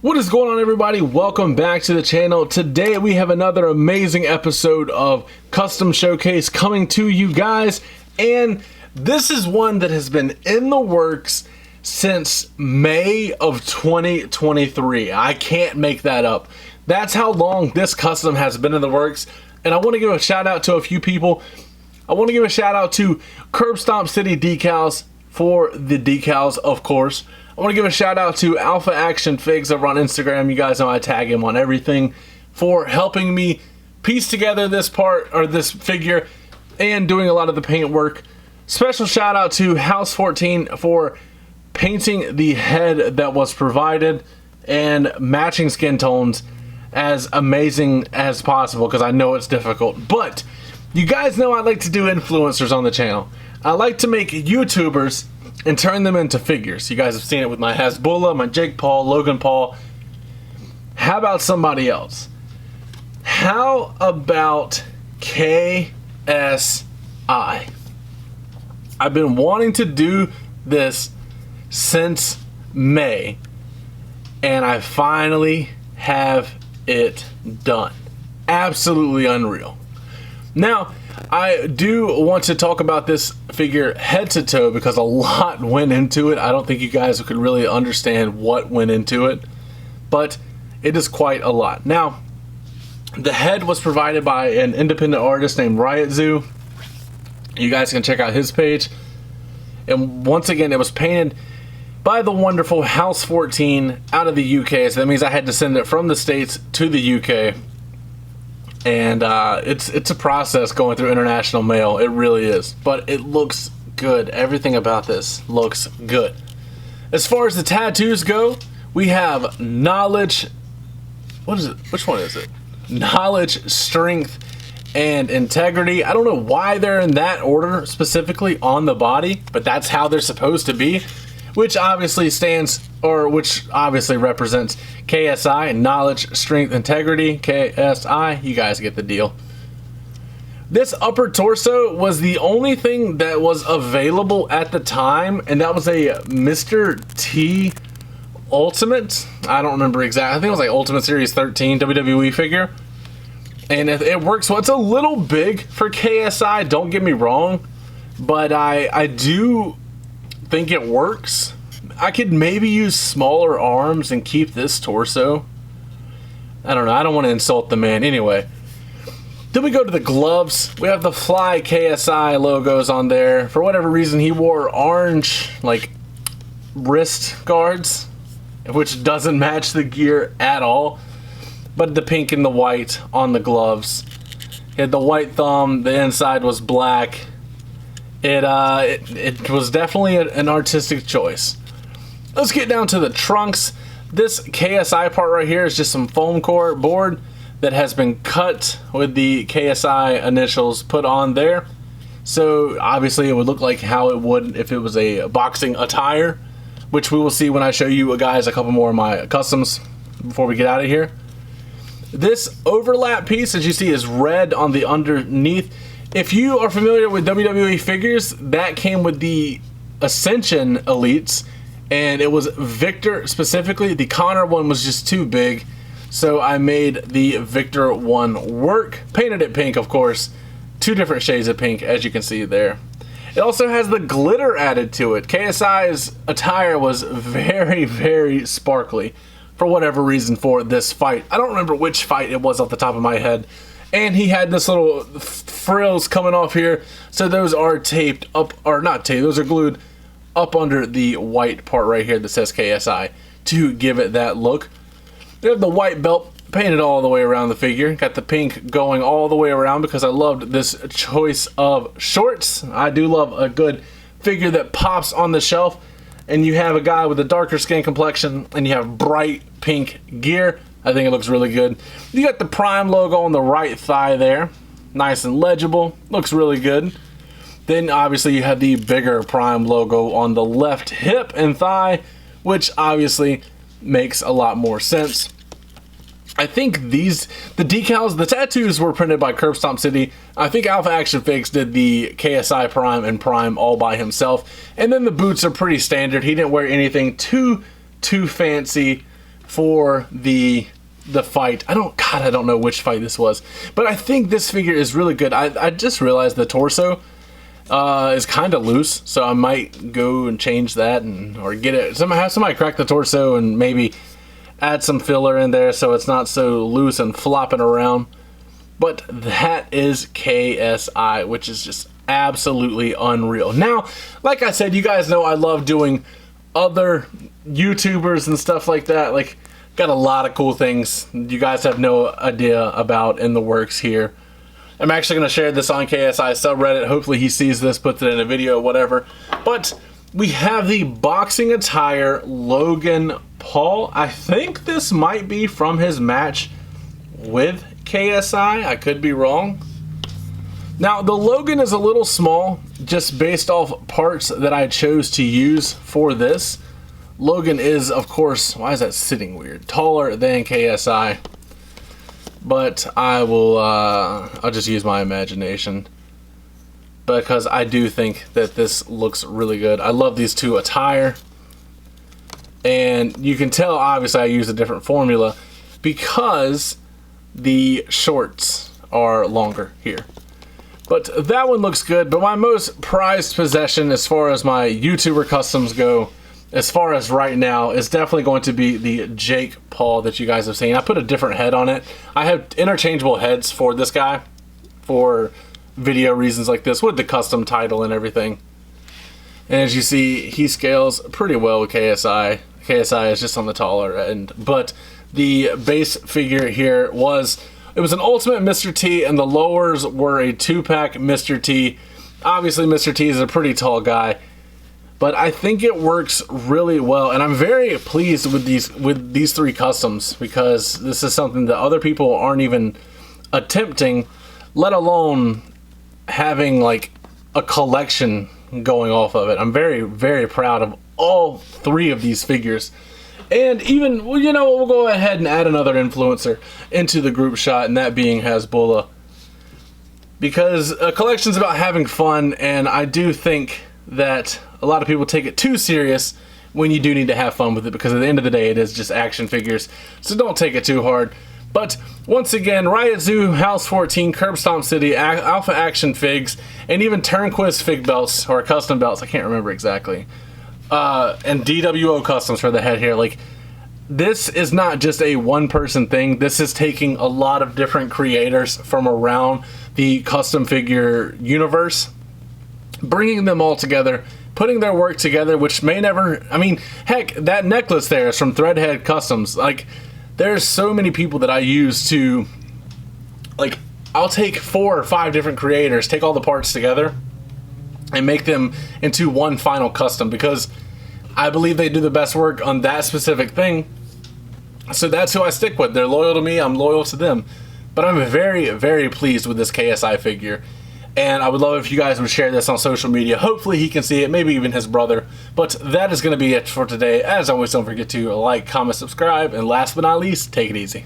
What is going on, everybody? Welcome back to the channel. Today we have another amazing episode of Custom Showcase coming to you guys, and this is one that has been in the works since May of 2023. I can't make that up. That's how long this custom has been in the works, and I want to give a shout out to a few people. I want to give a shout out to Curb Stomp City Decals for the decals, of course. I want to give a shout out to Alpha Action Figs over on Instagram. You guys know I tag him on everything, for helping me piece together this part, or this figure, and doing a lot of the paint work. Special shout out to House 14 for painting the head that was provided and matching skin tones as amazing as possible, because I know it's difficult. But you guys know I like to do influencers on the channel. I like to make YouTubers and turn them into figures. You guys have seen it with my Hasbulla, my Jake Paul, Logan Paul. How about somebody else? How about KSI? I've been wanting to do this since May, and I finally have it done. Absolutely unreal. Now, I do want to talk about this figure head to toe because a lot went into it. I don't think you guys could really understand what went into it, but it is quite a lot. Now, the head was provided by an independent artist named Riot Zoo. You guys can check out his page. And once again, it was painted by the wonderful House 14 out of the UK. So that means I had to send it from the States to the UK. And it's a process going through international mail. It really is. But it looks good. Everything about this looks good. As far as the tattoos go, we have knowledge. What is it? Which one is it? Knowledge, strength, and integrity. I don't know why they're in that order specifically on the body, but that's how they're supposed to be. Which obviously represents KSI, knowledge, strength, integrity, KSI. You guys get the deal. This upper torso was the only thing that was available at the time, and that was a Mr. T Ultimate. I don't remember exactly. I think it was like Ultimate Series 13 WWE figure. And it works. So it's a little big for KSI, don't get me wrong, but I do think it works. I could maybe use smaller arms and keep this torso. I don't know. I don't want to insult the man. Anyway, then we go to the gloves. We have the Fly KSI logos on there. For whatever reason, he wore orange like wrist guards, which doesn't match the gear at all. But the pink and the white on the gloves. He had the white thumb. The inside was black. It was definitely an artistic choice. Let's get down to the trunks. This KSI part right here is just some foam core board that has been cut with the KSI initials put on there. So obviously it would look like how it would if it was a boxing attire, which we will see when I show you guys a couple more of my customs before we get out of here. This overlap piece, as you see, is red on the underneath. If you are familiar with WWE figures, that came with the Ascension Elites, and it was Victor specifically. The Connor one was just too big, so I made the Victor one work. Painted it pink, of course. Two different shades of pink, as you can see there. It also has the glitter added to it. KSI's attire was very, very sparkly for whatever reason for this fight. I don't remember which fight it was off the top of my head. And he had this little frills coming off here. So those are taped up, or not taped, those are glued up under the white part right here that says KSI to give it that look. They have the white belt painted all the way around the figure. Got the pink going all the way around because I loved this choice of shorts. I do love a good figure that pops on the shelf. And you have a guy with a darker skin complexion and you have bright pink gear. I think it looks really good. You got the Prime logo on the right thigh there. Nice and legible. Looks really good. Then obviously you have the bigger Prime logo on the left hip and thigh, which obviously makes a lot more sense. I think the decals, the tattoos were printed by Curb Stomp City. I think Alpha Action Figs did the KSI Prime and Prime all by himself. And then the boots are pretty standard. He didn't wear anything too fancy for the fight. I don't know which fight this was, but I think this figure is really good. I just realized the torso is kind of loose, so I might go and change that or get it. Have somebody crack the torso and maybe add some filler in there so it's not so loose and flopping around. But that is KSI, which is just absolutely unreal. Now, like I said, you guys know I love doing other YouTubers and stuff like that. Like, got a lot of cool things you guys have no idea about in the works here. I'm actually going to share this on KSI subreddit. Hopefully he sees this, puts it in a video, whatever. But we have the boxing attire Logan Paul. I think this might be from his match with KSI. I could be wrong. Now, the Logan is a little small, just based off parts that I chose to use for this. Logan is, of course, why is that sitting weird? Taller than KSI. But I will, I'll just use my imagination, because I do think that this looks really good. I love these two attire. And you can tell, obviously, I use a different formula because the shorts are longer here. But that one looks good. But my most prized possession as far as my YouTuber customs go, as far as right now, is definitely going to be the Jake Paul that you guys have seen. I put a different head on it. I have interchangeable heads for this guy for video reasons like this, with the custom title and everything. And as you see, he scales pretty well with KSI. KSI is just on the taller end. But the base figure here was an Ultimate Mr. T, and the lowers were a 2-pack Mr. T. Obviously, Mr. T is a pretty tall guy, but I think it works really well, and I'm very pleased with these three customs, because this is something that other people aren't even attempting, let alone having like a collection going off of it. I'm very, very proud of all three of these figures. And even, well, you know, we'll go ahead and add another influencer into the group shot, and that being Hasbulla, because a collection's about having fun, and I do think that a lot of people take it too serious when you do need to have fun with it, because at the end of the day, it is just action figures, so don't take it too hard. But once again, Riot Zoo, House 14, Curb Stomp City, Alpha Action Figs, and even Turnquist Fig Belts, or custom belts, I can't remember exactly. And DWO customs for the head here. Like, this is not just a one-person thing. This is taking a lot of different creators from around the custom figure universe, bringing them all together, putting their work together, which may never, I mean, heck, that necklace there is from Threadhead Customs. Like, there's so many people that I use to, like, I'll take 4 or 5 different creators, take all the parts together, and make them into one final custom, because I believe they do the best work on that specific thing. So that's who I stick with. They're loyal to me, I'm loyal to them. But I'm very, very pleased with this KSI figure. And I would love if you guys would share this on social media. Hopefully he can see it, maybe even his brother. But that is going to be it for today. As always, don't forget to like, comment, subscribe, and last but not least, take it easy.